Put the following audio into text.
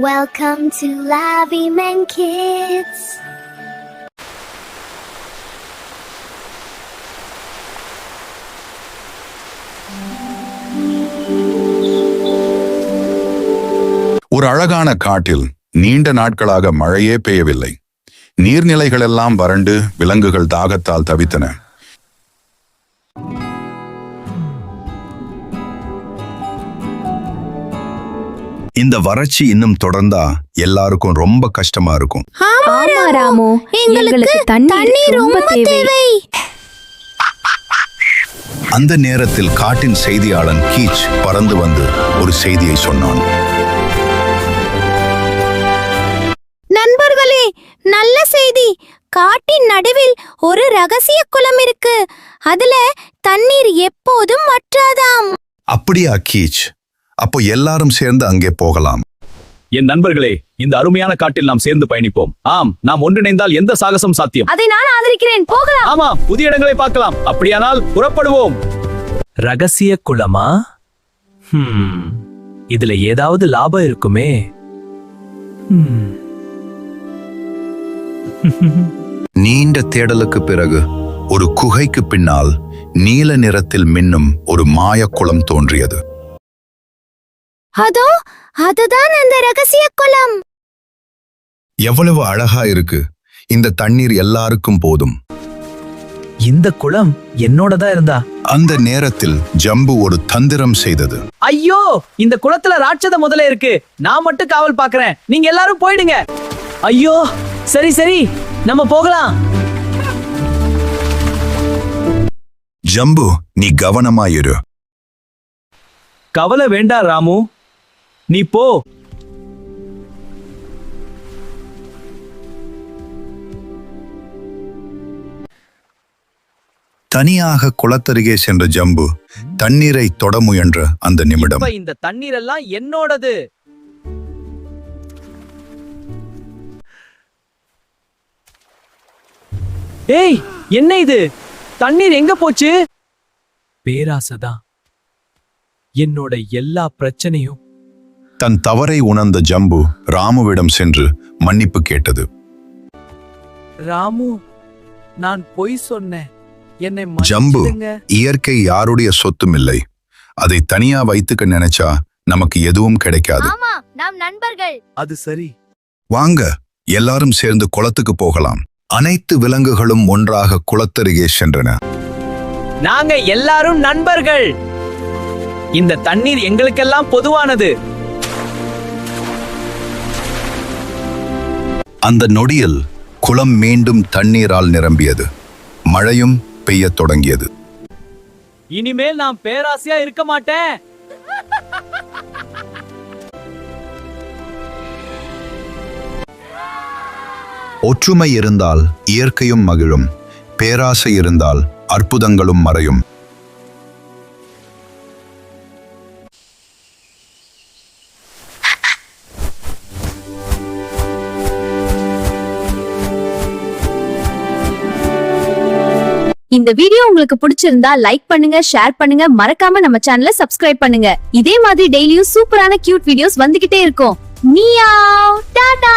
Welcome to Lavi Men Kids. ஒரு அழகான காட்டில் நீண்ட நாட்களாக மழையே பெய்யவில்லை. நீர்நிலைகளெல்லாம் வறண்டு விலங்குகள் தாகத்தால் தவித்தன. இந்த வறட்சி இன்னும் தொடர்ந்தா எல்லாருக்கும் ரொம்ப கஷ்டமா இருக்கும். ஆமா ராமு, எங்களுக்கு தண்ணீர் ரொம்ப தேவை. அந்த நேரத்தில் காட்டின் செய்தியாளன் கீச் பறந்து வந்து ஒரு செய்தியை சொன்னான். நண்பர்களே, நல்ல செய்தி. காட்டின் நடுவில் ஒரு ரகசிய குளம் இருக்கு. அதுல தண்ணீர் எப்போதும் வற்றாதாம். அப்படியா கீச்? அப்போ எல்லாரும் சேர்ந்து அங்கே போகலாம். என் நண்பர்களே, இந்த அருமையான காட்டில் நாம் சேர்ந்து பயணிப்போம். ஆம், நாம் ஒன்றிணைந்தால் எந்த சாகசம் சாத்தியம். அதை நான் ஆதரிக்கிறேன். போகலாம். ஆமா, புதிய இடங்களை பார்க்கலாம். அப்படியானால் புறப்படுவோம். ரகசிய குளமா? இதுல ஏதாவது லாபம் இருக்குமே. நீண்ட தேடலுக்கு பிறகு ஒரு குகைக்கு பின்னால் நீல நிறத்தில் மின்னும் ஒரு மாயக்குளம் தோன்றியது. அதோ, அதுதான் அந்த ரகசிய குளம். எவ்வளவு அழகா இருக்கு! இந்த தண்ணீர் எல்லாருக்கும் போதும். இந்த குளம் என்னோடதா இருந்தா? அந்த நேரத்தில் ஜம்பு ஒரு தந்திரம் செய்தது. ஐயோ, இந்த குளத்துல ராட்சத முதல்ல இருக்கு. நான் மட்டும் காவல் பாக்குறேன். நீங்க எல்லாரும் போயிடுங்க. ஐயோ, சரி சரி, நம்ம போகலாம். ஜம்பு, நீ கவனமாயிரு. கவலை வேண்டாம் ராமு, நீ போ. தனியாக குளத்தருகே சென்ற ஜம்பு தண்ணீரை தொட முயன்ற அந்த நிமிடம் இந்த தண்ணீர் எல்லாம் என்னோடது. ஏய், என்ன இது? தண்ணீர் எங்க போச்சு? பேராசைதான் என்னோட எல்லா பிரச்சனையும். தன் தவறை உணர்ந்த ஜம்பு ராமுவிடம் சென்று மன்னிப்பு கேட்டது. ராமு, நான் பொய் சொன்னேன். என்னை ஜம்பு, மன்னிச்சிடுங்க. இயற்கை யாருடைய சொத்தும் இல்லை. அதை தனியா வைத்துக்க நினைச்சா நமக்கு எதுவும் கிடைக்காது. ஆமா, நாம் நண்பர்கள். அது சரி. வாங்க, எல்லாரும் சேர்ந்து குளத்துக்கு போகலாம். அனைத்து விலங்குகளும் ஒன்றாக குளத்தருகே சென்றன. நாங்க எல்லாரும் நண்பர்கள். இந்த தண்ணீர் எங்களுக்கெல்லாம் பொதுவானது. அந்த நொடியில் குளம் மீண்டும் தண்ணீரால் நிரம்பியது. மழையும் பெய்யத் தொடங்கியது. இனிமேல் நான் பேராசையா இருக்க மாட்டேன். ஒற்றுமை இருந்தால் இயற்கையும் மகிழும். பேராசை இருந்தால் அற்புதங்களும் மறையும். இந்த வீடியோ உங்களுக்கு பிடிச்சிருந்தா லைக் பண்ணுங்க, ஷேர் பண்ணுங்க, மறக்காம நம்ம சேனலை சப்ஸ்கிரைப் பண்ணுங்க. இதே மாதிரி டெய்லியும் சூப்பரான கியூட் வீடியோஸ் வந்துகிட்டே இருக்கும். மியாவ், டாடா.